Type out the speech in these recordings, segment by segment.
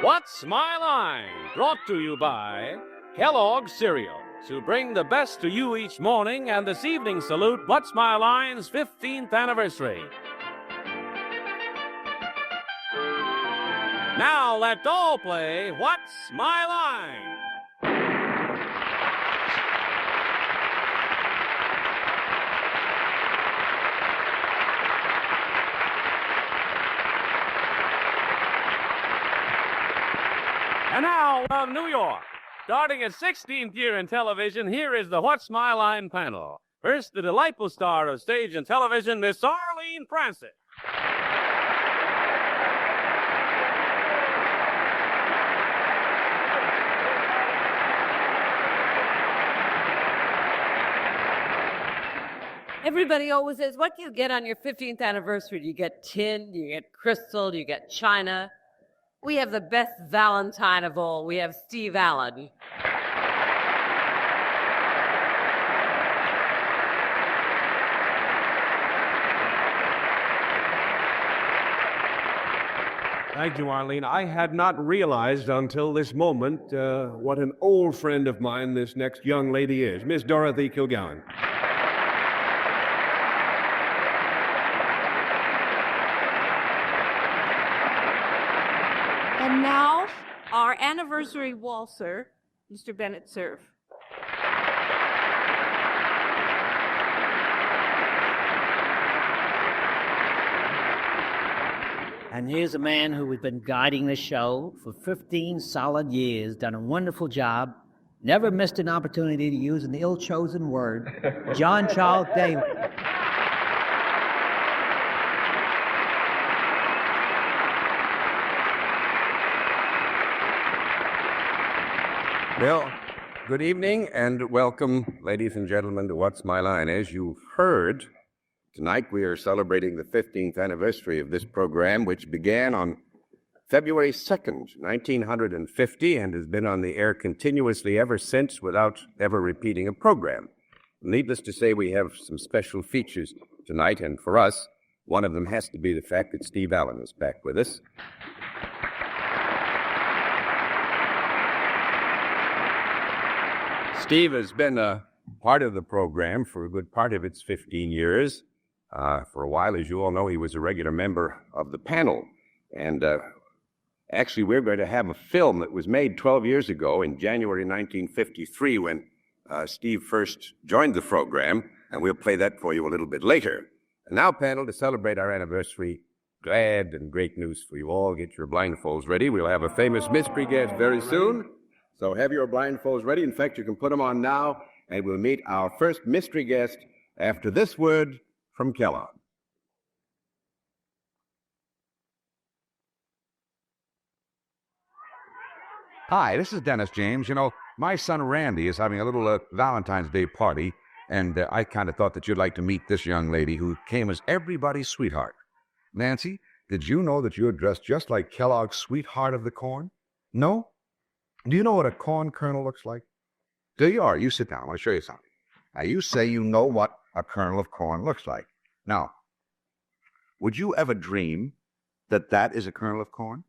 What's My Line? Brought to you by Kellogg Cereal, to bring the best to you each morning and this evening salute What's My Line's 15th anniversary. Now let's all play What's My Line? And now, from New York, starting its 16th year in television, here is the What's My Line panel. First, the delightful star of stage and television, Miss Arlene Francis. Everybody always says, what do you get on your 15th anniversary? Do you get tin? Do you get crystal? Do you get china? We have the best Valentine of all. We have Steve Allen. Thank you, Arlene. I had not realized until this moment what an old friend of mine this next young lady is, Miss Dorothy Kilgallen. And now, our anniversary waltzer, Mr. Bennett Cerf. And here's a man who has been guiding the show for 15 solid years, done a wonderful job, never missed an opportunity to use an ill-chosen word, John Charles Daly. Well, good evening and welcome, ladies and gentlemen, to What's My Line. As you've heard, tonight we are celebrating the 15th anniversary of this program, which began on February 2nd, 1950, and has been on the air continuously ever since without ever repeating a program. Needless to say, we have some special features tonight, and for us, one of them has to be the fact that Steve Allen is back with us. Steve has been a part of the program for a good part of its 15 years. For a while, as you all know, he was a regular member of the panel. And actually, we're going to have a film that was made 12 years ago in January 1953 when Steve first joined the program, and we'll play that for you a little bit later. And now, panel, to celebrate our anniversary, glad and great news for you all. Get your blindfolds ready. We'll have a famous mystery guest very soon. So have your blindfolds ready. In fact, you can put them on now, and we'll meet our first mystery guest after this word from Kellogg. Hi, this is Dennis James. You know, my son Randy is having a little Valentine's Day party, and I kind of thought that you'd like to meet this young lady who came as everybody's sweetheart. Nancy, did you know that you're dressed just like Kellogg's Sweetheart of the Corn? No? Do you know what a corn kernel looks like? Do you? All right, you sit down. I want to show you something. Now, you say you know what a kernel of corn looks like. Now, would you ever dream that that is a kernel of corn?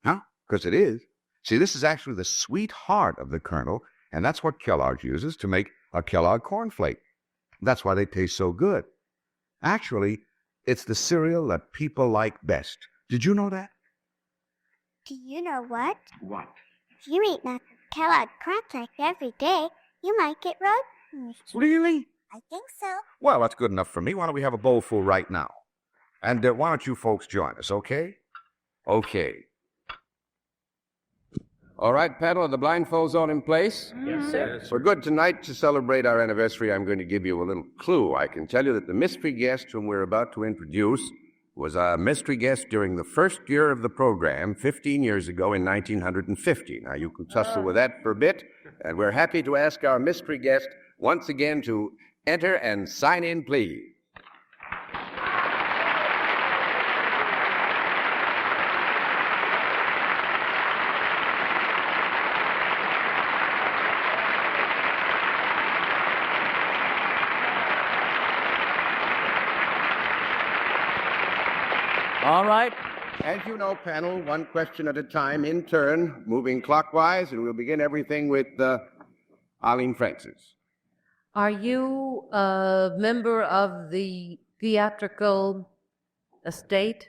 Huh? Because it is. See, this is actually the sweetheart of the kernel, and that's what Kellogg uses to make a Kellogg cornflake. That's why they taste so good. Actually, it's the cereal that people like best. Did you know that? Do you know what? What? If you eat a Kellogg cornflake every day, you might get road rash. Really? I think so. Well, that's good enough for me. Why don't we have a bowl full right now? And why don't you folks join us, okay? Okay. All right, panel, are the blindfolds all in place? Yes, sir. We're good tonight to celebrate our anniversary. I'm going to give you a little clue. I can tell you that the mystery guest whom we're about to introduce was a mystery guest during the first year of the program 15 years ago in 1950. Now, you can tussle with that for a bit, and we're happy to ask our mystery guest once again to enter and sign in, please. All right, As you know, panel, one question at a time, in turn, moving clockwise, and we'll begin everything with Arlene Francis. Are you a member of the theatrical estate?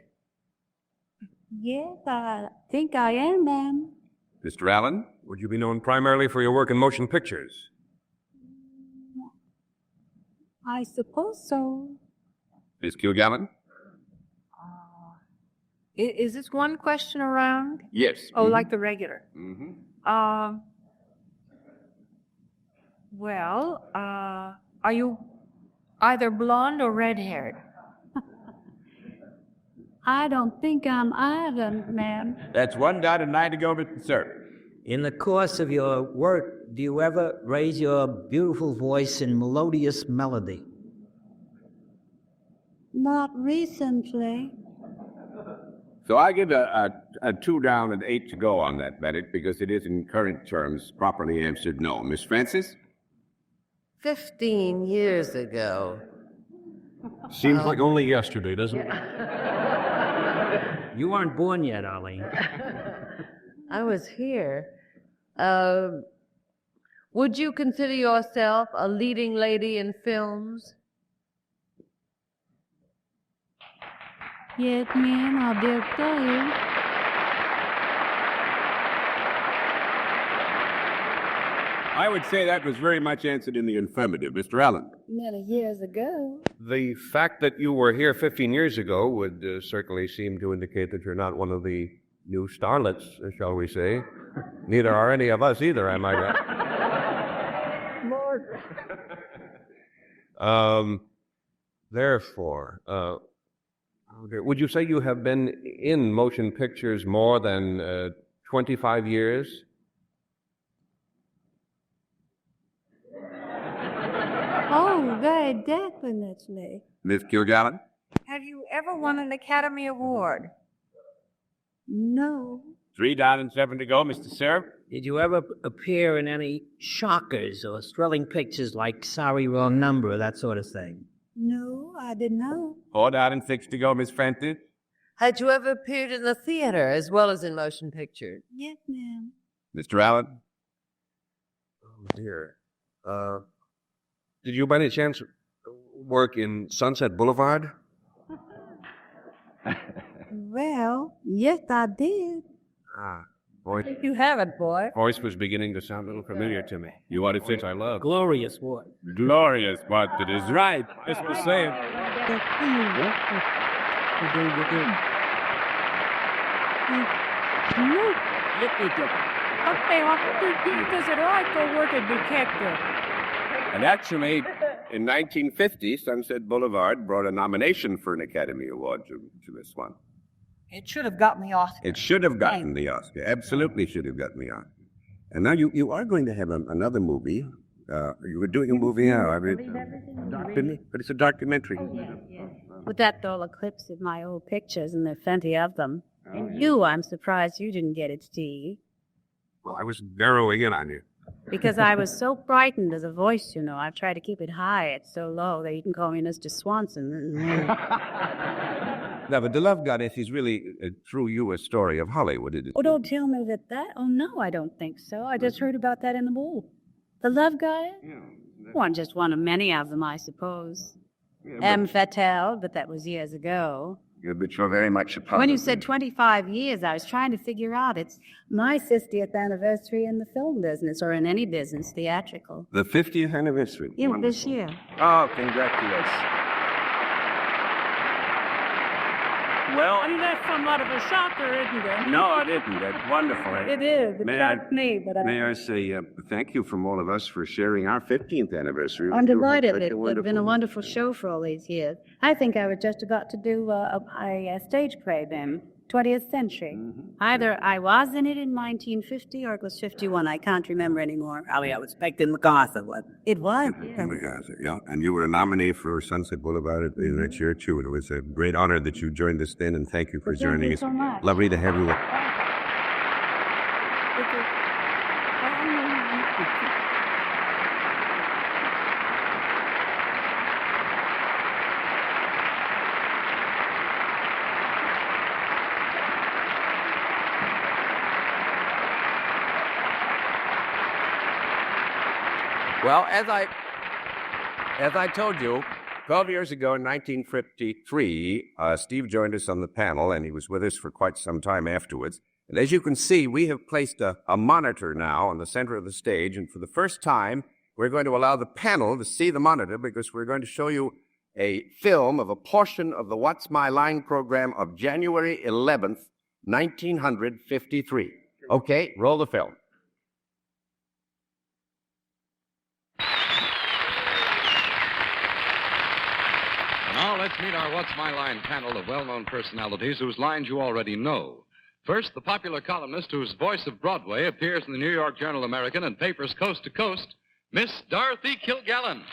Yes, I think I am, ma'am. Mr. Allen? Would you be known primarily for your work in motion pictures? I suppose so. Miss Kilgallen? Is this one question around? Yes. Oh, like the regular. Mm-hmm. Well, are you either blonde or red-haired? I don't think I'm either, ma'am. That's 1 dot and 9 to go, Mr. Sir. In the course of your work, do you ever raise your beautiful voice in melodious melody? Not recently. So I give a 2 down and 8 to go on that, Bennett, because it is in current terms properly answered no. Miss Francis? 15 years ago. Seems like only yesterday, doesn't it? You weren't born yet, Arlene. I was here. Would you consider yourself a leading lady in films? Yes, ma'am, I dare say. I would say that was very much answered in the affirmative. Mr. Allen? Many years ago. The fact that you were here 15 years ago would certainly seem to indicate that you're not one of the new starlets, shall we say. Neither are any of us either, I might add. Lord. Therefore, would you say you have been in motion pictures more than 25 years? Oh, very definitely. Miss Kilgallen? Have you ever won an Academy Award? No. 3 down and 7 to go, Mr. Sir. Did you ever appear in any shockers or thrilling pictures like Sorry, Wrong Number, that sort of thing? No, I did not. 4 down and 6 to go, Miss Francis. Had you ever appeared in the theater as well as in motion pictures? Yes, ma'am. Mr. Allen? Oh, dear. Did you by any chance work in Sunset Boulevard? Well, yes, I did. Voice You haven't, boy. was beginning to sound a little familiar to me. You want to Voice say I love. Glorious what? glorious, but it is right. This was saying. Does it like to work a detective? And actually, in 1950, Sunset Boulevard brought a nomination for an Academy Award to this one. It should have gotten the Oscar. It should have gotten the Oscar. Absolutely should have gotten the Oscar. And now you are going to have another movie. You were doing a movie now. I mean, but it's a documentary. With that dull eclipse of my old pictures, and there are plenty of them. And you, I'm surprised you didn't get it, Steve. Well, I was narrowing in on you. Because I was so frightened as a voice, you know. I've tried to keep it high. It's so low that you can call me Mr. Swanson. No, but The Love Goddess is really, through you, a story of Hollywood. Oh, don't tell me that. Oh, no, I don't think so. I just heard about that in the bull. The Love Goddess? Well, just one of many of them, I suppose. M. Fatale, but that was years ago. But you're very much a part When you of said 25 years, I was trying to figure out it's my 50th anniversary in the film business, or in any business, theatrical. the 50th anniversary. Yeah, Wonderful. this year. Oh, congratulations. Well, I mean, that's somewhat of a shocker, isn't it? no, it isn't. That's wonderful. It is. It May I- shocked me, but May I say thank you from all of us for sharing our 15th anniversary. I'm delighted. Such It's been a wonderful show for all these years. I think I was just about to do a stage play then, 20th century. Either I was in it in 1950 or it was 51. I can't remember anymore. I mean, I was expecting MacArthur. What? It was. Yeah, and you were a nominee for Sunset Boulevard in that year, too. And it was a great honor that you joined us then, and thank you for joining us. so much. Lovely to have you. Well, as I told you, 12 years ago in 1953, Steve joined us on the panel, and he was with us for quite some time afterwards. And as you can see, we have placed a monitor now on the center of the stage, and for the first time, we're going to allow the panel to see the monitor because we're going to show you a film of a portion of the What's My Line program of January 11th, 1953. Okay, roll the film. Now let's meet our What's My Line panel of well-known personalities whose lines you already know. First, the popular columnist whose voice of Broadway appears in the New York Journal-American and papers coast to coast, Miss Dorothy Kilgallen.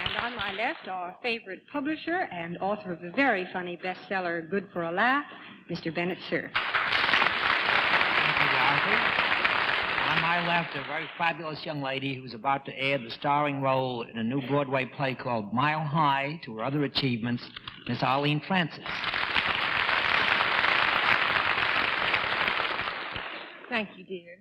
And on my left, our favorite publisher and author of the very funny bestseller, Good for a Laugh, Mr. Bennett, sir. Thank you, Dorothy. On my left, a very fabulous young lady who's about to add the starring role in a new Broadway play called Mile High to her other achievements, Miss Arlene Francis. Thank you, dear.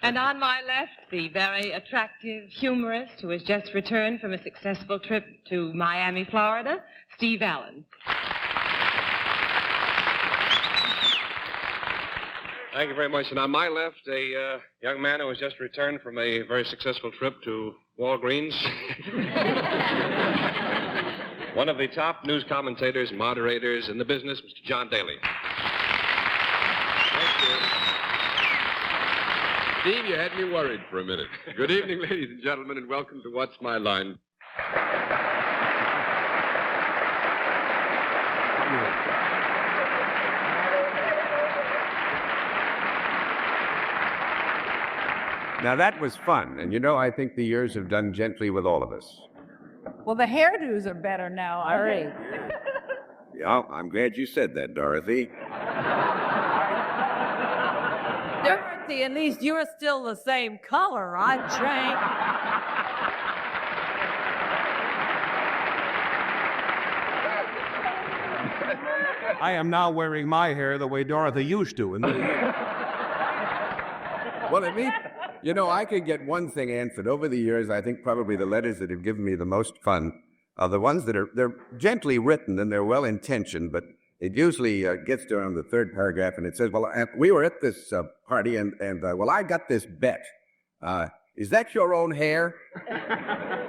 And on my left, the very attractive humorist who has just returned from a successful trip to Miami, Florida, Steve Allen. Thank you very much. And on my left, a young man who has just returned from a very successful trip to Walgreens. One of the top news commentators, moderators in the business, Mr. John Daly. Thank you. Steve, you had me worried for a minute. Good evening, ladies and gentlemen, and welcome to What's My Line. Now, that was fun, and I think the years have done gently with all of us. Well, the hairdos are better now, aren't they? Yeah, I'm glad you said that, Dorothy. Dorothy, at least you're still the same color. I drank. I am now wearing my hair the way Dorothy used to. Well, at least, I could get one thing answered. Over the years, I think probably the letters that have given me the most fun are the ones that they're gently written and they're well-intentioned, but it usually gets to around the third paragraph and it says, well, we were at this party and well, I got this bet. Is that your own hair?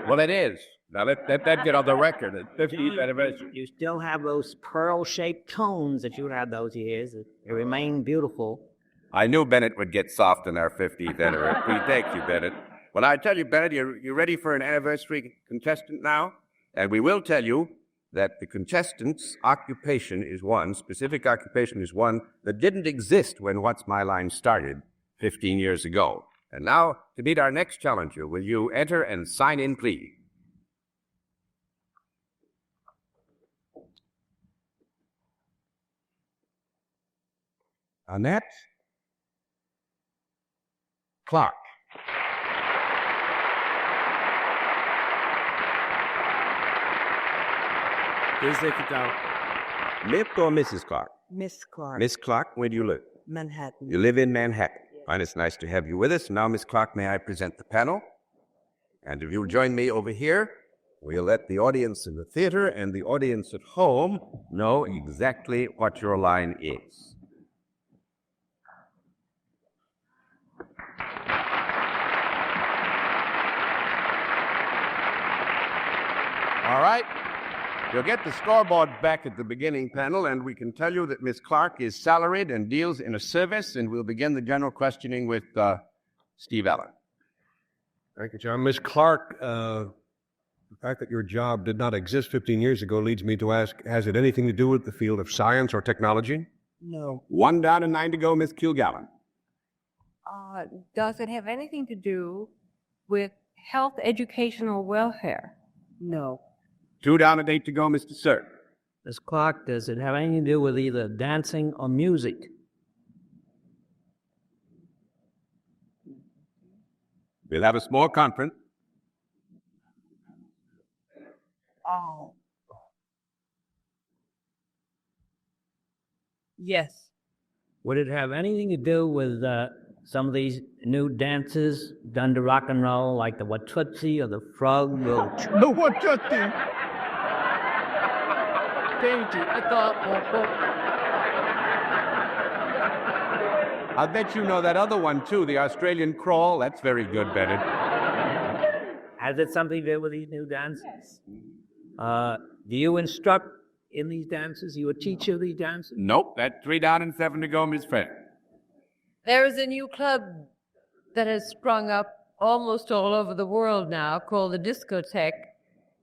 Well, it is. Now, let that get on the record at 50th anniversary. You still have those pearl-shaped tones that you had those years. They remain beautiful. I knew Bennett would get soft on our 50th anniversary. Thank you, Bennett. Well, I tell you, Bennett, you ready for an anniversary contestant now? And we will tell you that the contestant's occupation is one, specific occupation is one that didn't exist when What's My Line started 15 years ago. And now, to meet our next challenger, will you enter and sign in, please? Annette Clark. Please take it down. Miss or Mrs. Clark? Miss Clark. Miss Clark, where do you live? Manhattan. You live in Manhattan. Yes. Fine, it's nice to have you with us. Now, Miss Clark, may I present the panel? And if you'll join me over here, we'll let the audience in the theater and the audience at home know exactly what your line is. All right. You'll get the scoreboard back at the beginning panel, and we can tell you that Miss Clark is salaried and deals in a service, and we'll begin the general questioning with Steve Allen. Thank you, John. Miss Clark, the fact that your job did not exist 15 years ago leads me to ask, has it anything to do with the field of science or technology? No. 1 down and 9 to go, Miss Kilgallen. Does it have anything to do with health, education, or welfare? No. 2 down and 8 to go, Mr. Sir. Miss Clark, does it have anything to do with either dancing or music? We'll have a small conference. Oh. Yes. Would it have anything to do with some of these new dances done to rock and roll, like the Watusi or the Frog. The Watusi. Dainty, I thought. I'll bet you know that other one, too, the Australian crawl. That's very good, Bennett. Has it something to do with these new dances? Do you instruct in these dances? Are you a teacher of these dances? Nope, that's 3 down and 7 to go, Miss Friend. There is a new club that has sprung up almost all over the world now called the Discotheque,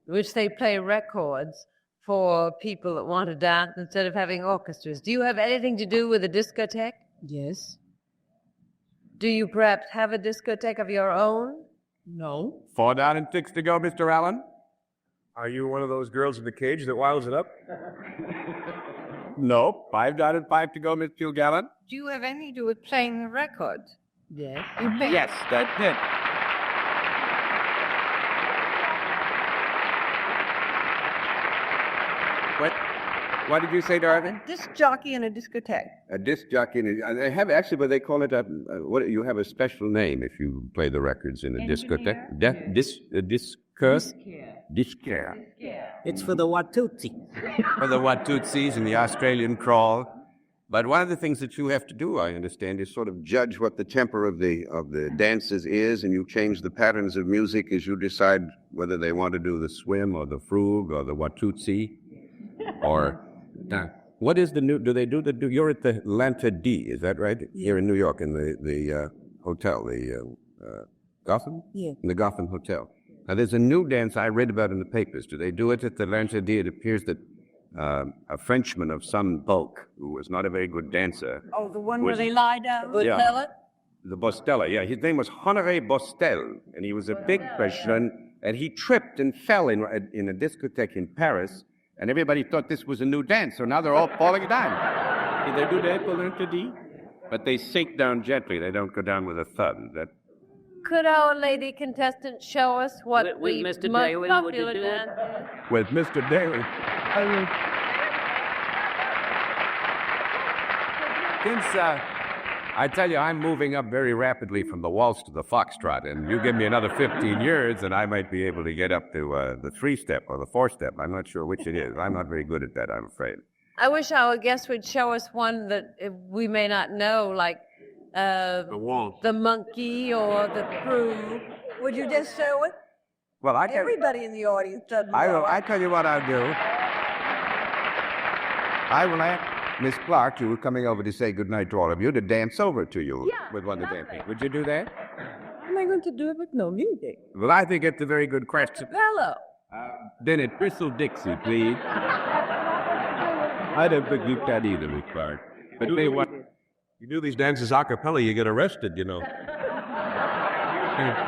in which they play records for people that want to dance instead of having orchestras. Do you have anything to do with the discotheque? Yes. Do you perhaps have a discotheque of your own? No. 4 down and 6 to go, Mr. Allen. Are you one of those girls in the cage that wiles it up? Nope. 5 down and 5 to go, Miss Kilgallen. Do you have anything to do with playing the records? Yes. You may. Yes, that's it. What did you say, Dorothy? Disc jockey in a discotheque. A disc jockey. They have actually, but they call it what? You have a special name if you play the records in a discotheque. Discus. Discare. It's for the Watusi. For the Watutsis and the Australian crawl. But one of the things that you have to do, I understand, is sort of judge what the temper of the dances is, and you change the patterns of music as you decide whether they want to do the swim or the frug or the Watutsi, or what is the new? Do they do the? You're at the Lanta D, is that right? Here in New York, in the hotel, the Gotham. Yeah. In the Gotham Hotel. Now, there's a new dance I read about in the papers. Do they do it at the Lanta D? It appears that a Frenchman of some bulk, who was not a very good dancer. Oh, the one where they lie down? Yeah. The Bostella, yeah. His name was Honoré Bostel, and he was a big Frenchman, and he tripped and fell in a discotheque in Paris, and everybody thought this was a new dance, so now they're all falling down. Did they do that for Lanta D? But they sink down gently. They don't go down with a thud. Could our lady contestant show us what With the Mr. most Daly, would you popular do it? dance is? With Mr. Daly. Since I tell you, I'm moving up very rapidly from the waltz to the foxtrot, and you give me another 15 years, and I might be able to get up to the 3-step or the 4-step. I'm not sure which it is. I'm not very good at that, I'm afraid. I wish our guest would show us one that we may not know, like the monkey or the crew. Would you just show it? Well, I can. Everybody in the audience doesn't know. I tell you what I'll do. I will ask Miss Clark, who was coming over to say goodnight to all of you, to dance over to you with one of the dancing. Would you do that? How am I going to do it with no music? Well, I think it's a very good question. Hello. Then it Bristol Dixie, please. I don't think you can either, Miss Clark. But they what? You do these dances a cappella, you get arrested, you know. Don't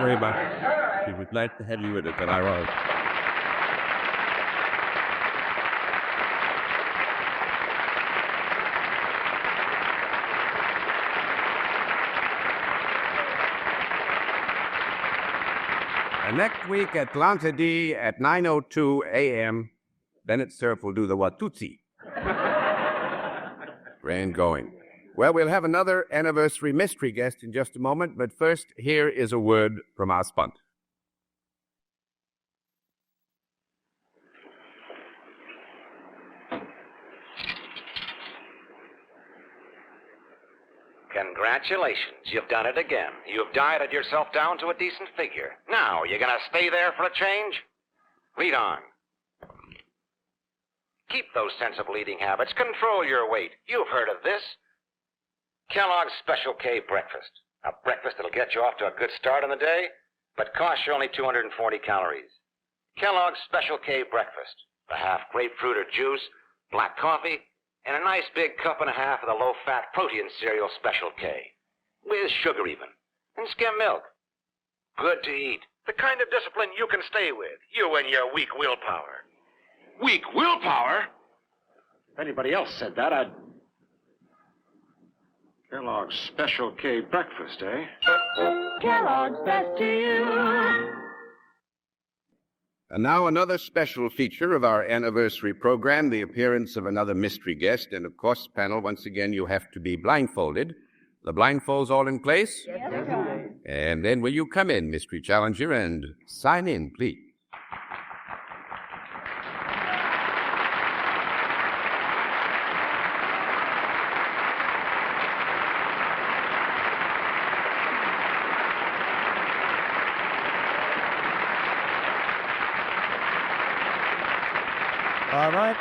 worry about it. She was glad to have you with it, that I was. And next week at Lanta D at 9:02 a.m., Bennett Cerf will do the Watutsi. Grand going. Well, we'll have another anniversary mystery guest in just a moment, but first, here is a word from our sponsor. Congratulations, you've done it again. You've dieted yourself down to a decent figure. Now, you gonna stay there for a change? Lead on. Keep those sensible eating habits. Control your weight. You've heard of this. Kellogg's Special K Breakfast. A breakfast that'll get you off to a good start on the day, but costs you only 240 calories. Kellogg's Special K Breakfast. The half grapefruit or juice, black coffee, and a nice big cup and a half of the low-fat protein cereal Special K. With sugar even. And skim milk. Good to eat. The kind of discipline you can stay with. You and your weak willpower. Weak willpower? If anybody else said that, I'd... Kellogg's Special K Breakfast, eh? Kellogg's best to you. And now another special feature of our anniversary program, the appearance of another mystery guest. And of course, panel, once again, you have to be blindfolded. The blindfolds all in place? Yes, sir. And then will you come in, Mystery Challenger, and sign in, please? All right.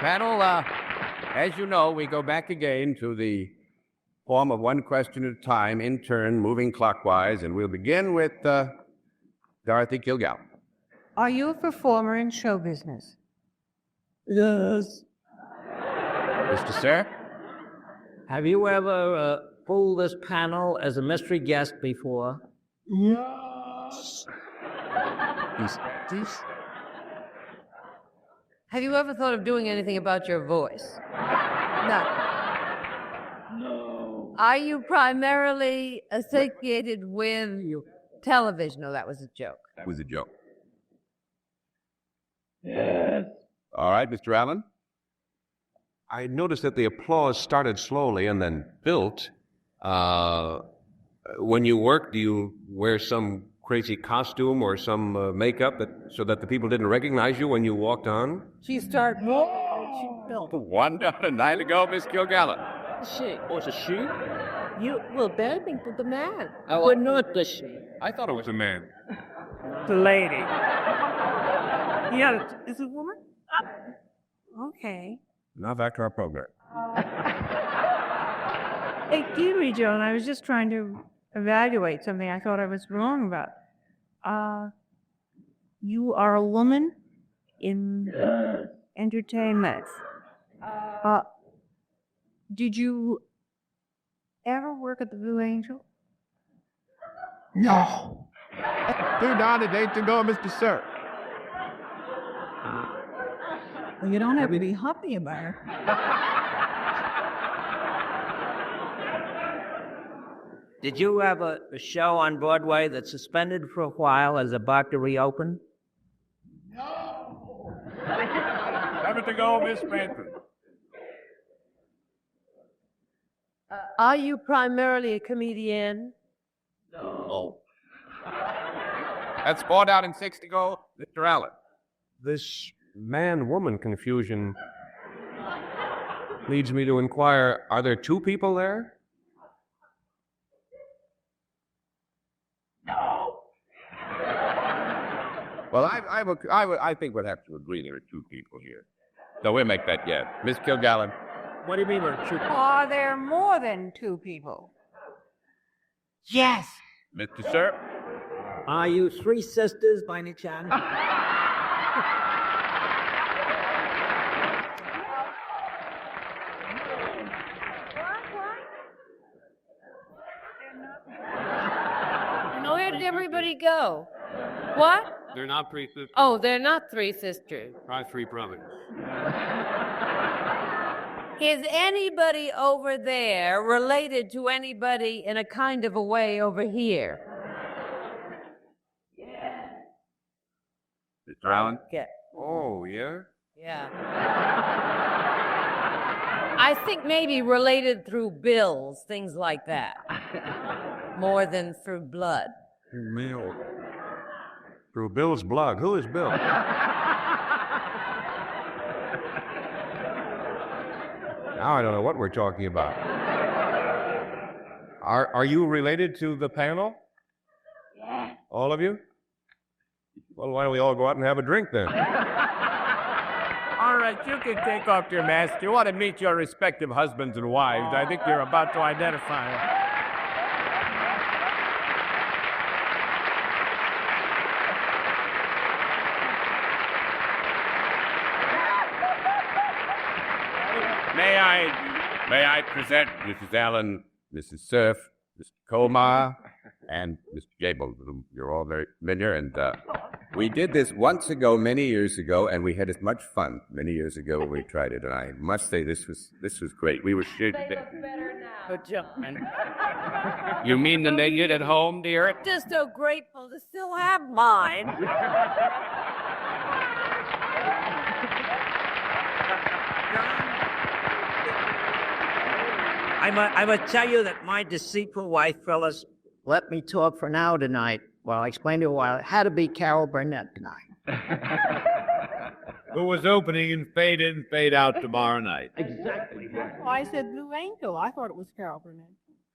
Panel, as you know, we go back again to the form of one question at a time, in turn, moving clockwise, and we'll begin with Dorothy Kilgallen. Are you a performer in show business? Yes. Mr. Sir? Have you ever fooled this panel as a mystery guest before? Yes. Have you ever thought of doing anything about your voice? No. No. Are you primarily associated with television? No, that was a joke. That was a joke. Yes. All right, Mr. Allen? I noticed that the applause started slowly and then built. When you work, do you wear some crazy costume or some makeup so that the people didn't recognize you when you walked on? She started. She built. 1 down and 9 to go, Miss Kilgallen. She. Oh, it's a she? You will bearing with the man. Oh, but not the she. I thought it was a man. The lady. Yeah, is it a woman? Okay. Now back to our program. Hey, Kiwi Joan, I was just trying to evaluate something I thought I was wrong about. You are a woman in entertainment. Did you ever work at the Blue Angel? No. 2 down and 8 to go, Mr. Sir. Well, you don't have to be happy about her. Did you have a show on Broadway that's suspended for a while as about to reopen? No. 7 to go, Miss Benton. Are you primarily a comedian? No. That's 4 down and 6 to go, Mr. Allen. This man-woman confusion leads me to inquire, are there 2 people there? No. Well, I think we'll have to agree there are 2 people here. So we'll make that yes. Miss Kilgallen. What do you mean we're two? Are there more than 2 people? Yes. Mr. Sir. Are you 3 sisters by any chance? Where did everybody go? What? They're not 3 sisters. Oh, they're not 3 sisters. Try 3 brothers. Is anybody over there related to anybody in a kind of a way over here? Mr. Allen. Yeah. Oh, yeah? Yeah. I think maybe related through bills, things like that. More than through blood. Male. Through Bill's blood. Who is Bill? Now I don't know what we're talking about. Are you related to the panel? Yeah. All of you? Well, why don't we all go out and have a drink then? All right, you can take off your mask. You want to meet your respective husbands and wives. I think you're about to identify them. May I present Mrs. Allen, Mrs. Cerf, Mr. Colmar, and Mr. Gable, whom you're all very familiar. And we did this once ago, many years ago, and we had as much fun many years ago when we tried it. And I must say, this was great. We were shared. Good job. You mean the naked at home, dear? Just so grateful to still have mine. I must tell you that my deceitful wife, Phyllis, let me talk for an hour tonight. Well, I explained to her why it had to be Carol Burnett tonight. Who was opening in Fade In, Fade Out tomorrow night. Exactly. Oh, I said Blue Angel. I thought it was Carol Burnett.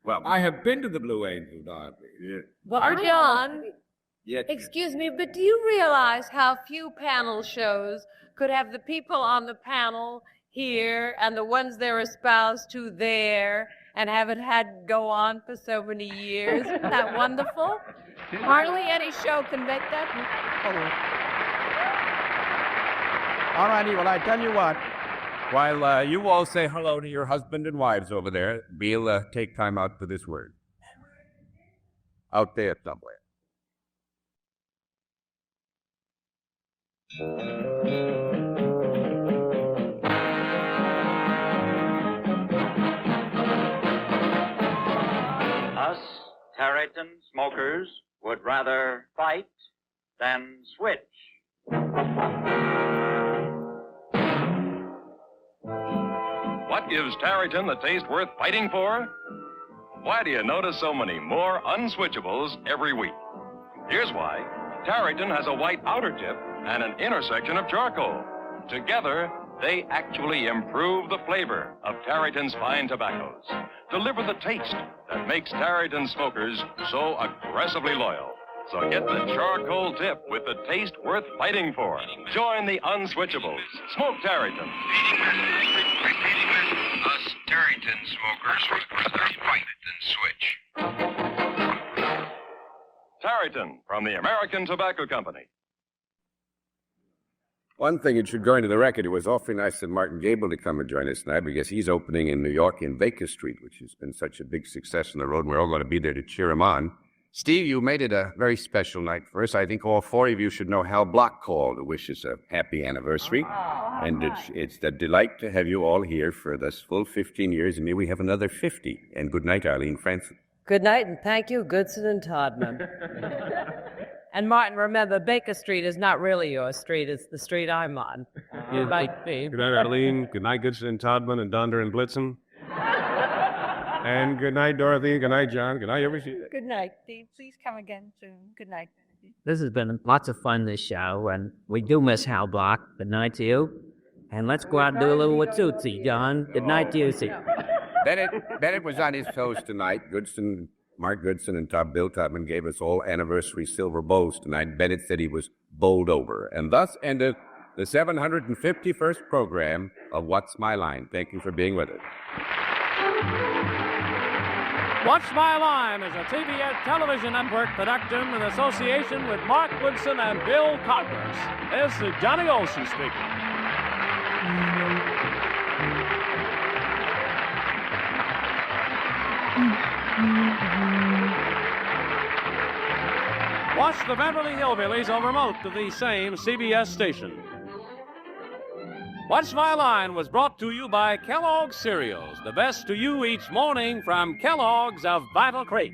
Well, I have been to the Blue Angel, Dorothy. Yeah. Well, John, Yet, excuse me, but do you realize how few panel shows could have the people on the panel here and the ones they're espoused to there and have it had go on for so many years? Isn't that wonderful? Hardly any show can make that. All righty, well, I tell you what. While you all say hello to your husband and wives over there, we'll take time out for this word. Out there somewhere. Us, Tareyton smokers, would rather fight than switch. What gives Tareyton the taste worth fighting for? Why do you notice so many more unswitchables every week? Here's why. Tareyton has a white outer tip and an inner section of charcoal. Together, they actually improve the flavor of Tareyton's fine tobaccos, deliver the taste that makes Tareyton smokers so aggressively loyal. So get the charcoal tip with the taste worth fighting for. Join the unswitchables. Smoke Tareyton. Us Tareyton smokers would rather fight than switch. Tareyton from the American Tobacco Company. One thing it should go into the record, it was awfully nice of Martin Gable to come and join us tonight because he's opening in New York in Baker Street, which has been such a big success on the road, and we're all going to be there to cheer him on. Steve, you made it a very special night for us. I think all four of you should know Hal Block called to wish us a happy anniversary. And it's a delight to have you all here for this full 15 years, and may we have another 50. And good night, Arlene Francis. Good night, and thank you, Goodson and Todman. And Martin, remember, Baker Street is not really your street. It's the street I'm on. You might be. Good night, Arlene. Good night, Goodson and Todman and Donder and Blitzen. And good night, Dorothy. Good night, John. Good night, everybody. Good night, Steve. Please come again soon. Good night. This has been lots of fun, this show, and we do miss Hal Block. Good night to you. And let's go out and do a little with Tootsie, John. Good night to you, see. Bennett was on his toast tonight. Mark Goodson and Bill Tubman gave us all anniversary silver bowls tonight. Bennett said he was bowled over. And thus ended the 751st program of What's My Line. Thank you for being with us. What's My Line is a TBS television network production in association with Mark Woodson and Bill Cotters. This is Johnny Olson speaking. Watch the Beverly Hillbillies on remote to the same CBS station. What's My Line was brought to you by Kellogg Cereals, the best to you each morning from Kellogg's of Vital Crate.